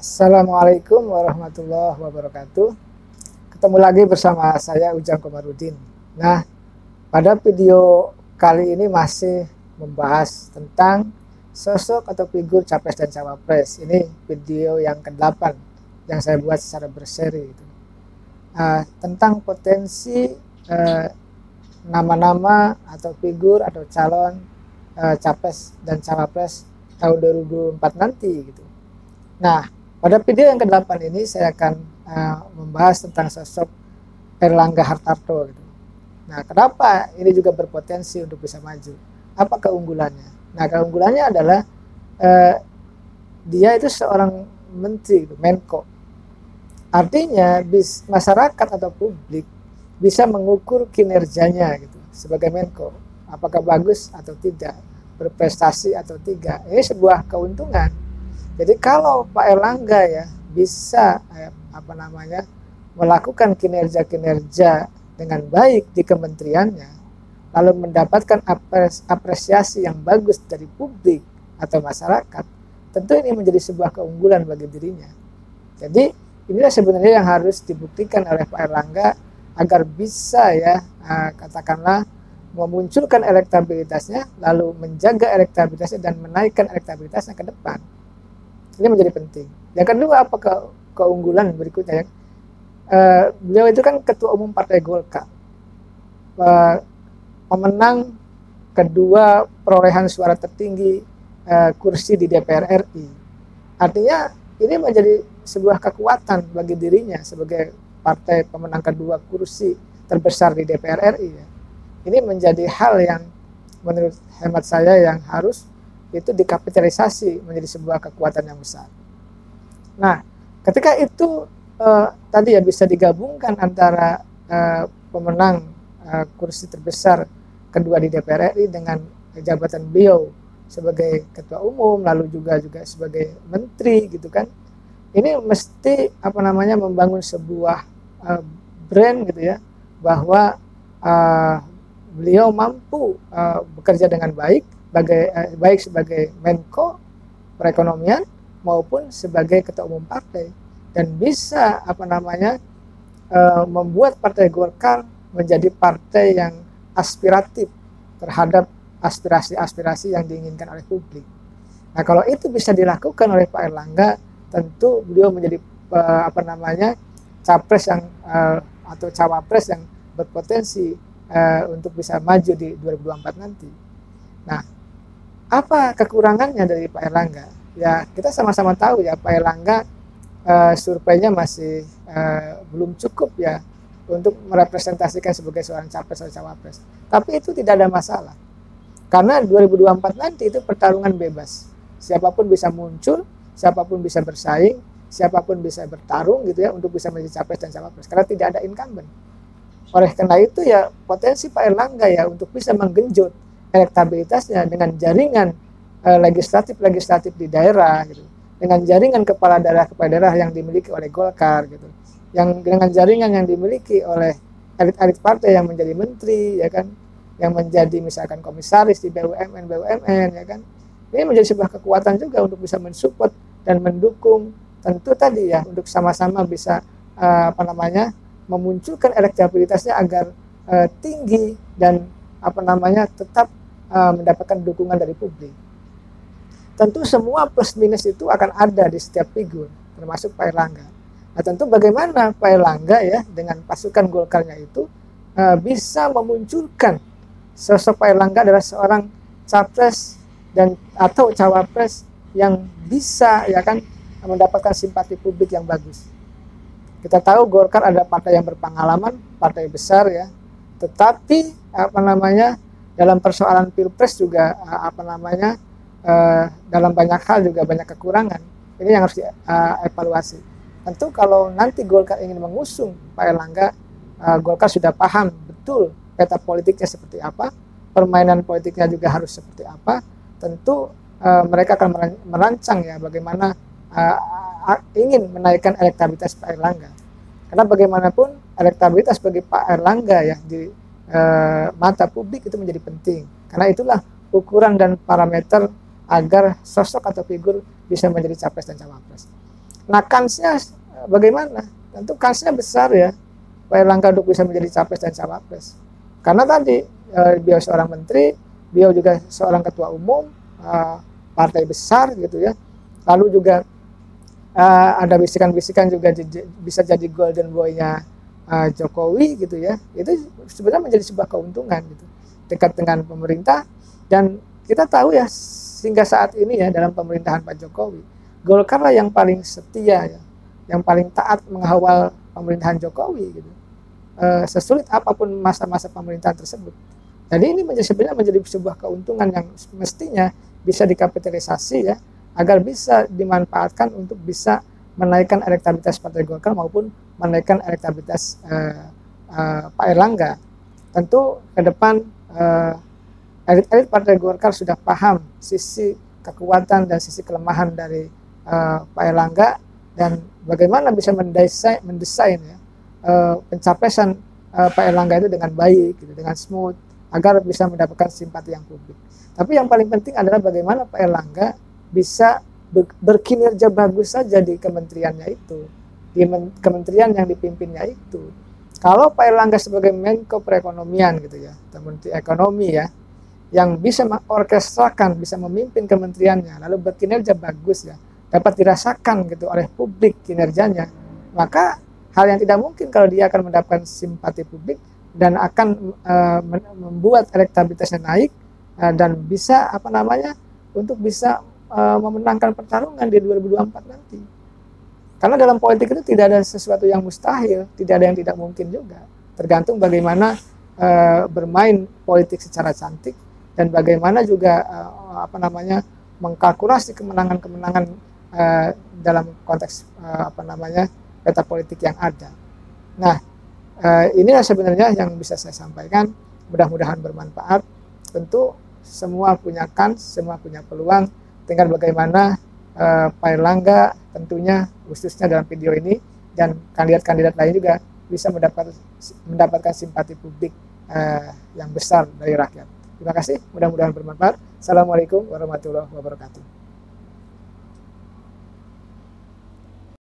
Assalamualaikum warahmatullahi wabarakatuh. Ketemu lagi bersama saya Ujang Komarudin. Nah, pada video kali ini masih membahas tentang sosok atau figur capres dan cawapres. Ini video yang ke-8 yang saya buat secara berseri. Tentang potensi nama-nama atau figur atau calon capres dan cawapres tahun 2024 nanti gitu. Nah, pada video yang ke-8 ini saya akan membahas tentang sosok Airlangga Hartarto gitu. Nah, kenapa ini juga berpotensi untuk bisa maju? Apa keunggulannya? Nah, keunggulannya adalah dia itu seorang menteri, Menko. Artinya masyarakat atau publik bisa mengukur kinerjanya gitu sebagai Menko. Apakah bagus atau tidak, berprestasi atau tidak. Ini sebuah keuntungan. Jadi kalau Pak Airlangga ya bisa melakukan kinerja-kinerja dengan baik di kementeriannya, lalu mendapatkan apresiasi yang bagus dari publik atau masyarakat, tentu ini menjadi sebuah keunggulan bagi dirinya. Jadi inilah sebenarnya yang harus dibuktikan oleh Pak Airlangga agar bisa ya katakanlah memunculkan elektabilitasnya, lalu menjaga elektabilitasnya dan menaikkan elektabilitasnya ke depan. Ini menjadi penting. Yang kedua, apa keunggulan berikutnya? Beliau itu kan ketua umum Partai Golkar, pemenang kedua perolehan suara tertinggi kursi di DPR RI. Artinya ini menjadi sebuah kekuatan bagi dirinya sebagai partai pemenang kedua kursi terbesar di DPR RI. Ini menjadi hal yang menurut hemat saya yang harus itu dikapitalisasi menjadi sebuah kekuatan yang besar. Nah, ketika itu tadi ya bisa digabungkan antara pemenang kursi terbesar kedua di DPR RI dengan jabatan beliau sebagai ketua umum, lalu juga sebagai menteri gitu kan. Ini mesti membangun sebuah brand gitu ya, bahwa beliau mampu bekerja dengan baik sebagai Menko Perekonomian maupun sebagai ketua umum partai, dan bisa membuat Partai Golkar menjadi partai yang aspiratif terhadap aspirasi-aspirasi yang diinginkan oleh publik. Nah, kalau itu bisa dilakukan oleh Pak Airlangga, tentu beliau menjadi capres yang atau cawapres yang berpotensi untuk bisa maju di 2024 nanti. Nah, apa kekurangannya dari Pak Airlangga? Ya, kita sama-sama tahu ya, Pak Airlangga surveinya masih belum cukup ya untuk merepresentasikan sebagai seorang capres atau cawapres. Tapi itu tidak ada masalah. Karena 2024 nanti itu pertarungan bebas. Siapapun bisa muncul, siapapun bisa bersaing, siapapun bisa bertarung gitu ya untuk bisa menjadi capres dan cawapres. Karena tidak ada incumbent. Oleh karena itu ya potensi Pak Airlangga ya untuk bisa menggenjot elektabilitasnya dengan jaringan legislatif di daerah gitu, dengan jaringan kepala daerah yang dimiliki oleh Golkar gitu, yang dengan jaringan yang dimiliki oleh elit-elit partai yang menjadi menteri ya kan, yang menjadi misalkan komisaris di BUMN ya kan, ini menjadi sebuah kekuatan juga untuk bisa mensupport dan mendukung, tentu tadi ya untuk sama-sama bisa memunculkan elektabilitasnya agar tinggi dan tetap mendapatkan dukungan dari publik. Tentu semua plus minus itu akan ada di setiap figur, termasuk Pak Airlangga. Nah, tentu bagaimana Pak Airlangga ya dengan pasukan Golkarnya itu bisa memunculkan sosok Pak Airlangga adalah seorang capres dan atau cawapres yang bisa ya kan mendapatkan simpati publik yang bagus. Kita tahu Golkar ada partai yang berpengalaman, partai besar ya, tetapi dalam persoalan pilpres juga dalam banyak hal juga banyak kekurangan. Ini yang harus dievaluasi. Tentu kalau nanti Golkar ingin mengusung Pak Airlangga, Golkar sudah paham betul peta politiknya seperti apa, permainan politiknya juga harus seperti apa. Tentu mereka akan merancang ya bagaimana ingin menaikkan elektabilitas Pak Airlangga. Karena bagaimanapun elektabilitas bagi Pak Airlangga ya di mata publik itu menjadi penting. Karena itulah ukuran dan parameter agar sosok atau figur bisa menjadi capres dan cawapres. Nah, kansnya bagaimana? Tentu kansnya besar ya, Pak Erlangga untuk bisa menjadi capres dan cawapres. Karena tadi beliau seorang menteri, beliau juga seorang ketua umum partai besar gitu ya. Lalu juga ada bisikan-bisikan juga bisa jadi golden boy-nya Jokowi gitu ya. Itu sebenarnya menjadi sebuah keuntungan gitu. Dekat dengan pemerintah, dan kita tahu ya hingga saat ini ya dalam pemerintahan Pak Jokowi, Golkar lah yang paling setia ya, yang paling taat mengawal pemerintahan Jokowi gitu. Sesulit apapun masa-masa pemerintahan tersebut. Jadi ini sebenarnya menjadi sebuah keuntungan yang mestinya bisa dikapitalisasi ya, agar bisa dimanfaatkan untuk bisa menaikkan elektabilitas Partai Golkar maupun menaikkan elektabilitas Pak Erlangga. Tentu ke depan elit-elit Partai Golkar sudah paham sisi kekuatan dan sisi kelemahan dari Pak Erlangga, dan bagaimana bisa mendesain ya, pencapresan Pak Erlangga itu dengan baik, gitu, dengan smooth, agar bisa mendapatkan simpati yang publik. Tapi yang paling penting adalah bagaimana Pak Erlangga bisa berkinerja bagus saja di kementeriannya itu, di kementerian yang dipimpinnya itu. Kalau Pak Erlangga sebagai Menko Perekonomian gitu ya, atau Menteri Ekonomi ya, yang bisa mengorkestrakan, bisa memimpin kementeriannya, lalu berkinerja bagus ya, dapat dirasakan gitu oleh publik kinerjanya, maka hal yang tidak mungkin kalau dia akan mendapatkan simpati publik dan akan membuat elektabilitasnya naik dan bisa untuk bisa memenangkan pertarungan di 2024 nanti. Karena dalam politik itu tidak ada sesuatu yang mustahil, tidak ada yang tidak mungkin juga. Tergantung bagaimana bermain politik secara cantik dan bagaimana juga mengkalkulasi kemenangan-kemenangan dalam konteks peta politik yang ada. Nah, inilah sebenarnya yang bisa saya sampaikan. Mudah-mudahan bermanfaat. Tentu semua punya kans, semua punya peluang. Tinggal bagaimana Pak Erlangga tentunya khususnya dalam video ini dan kandidat-kandidat lain juga bisa mendapatkan simpati publik yang besar dari rakyat. Terima kasih, mudah-mudahan bermanfaat. Assalamualaikum warahmatullahi wabarakatuh.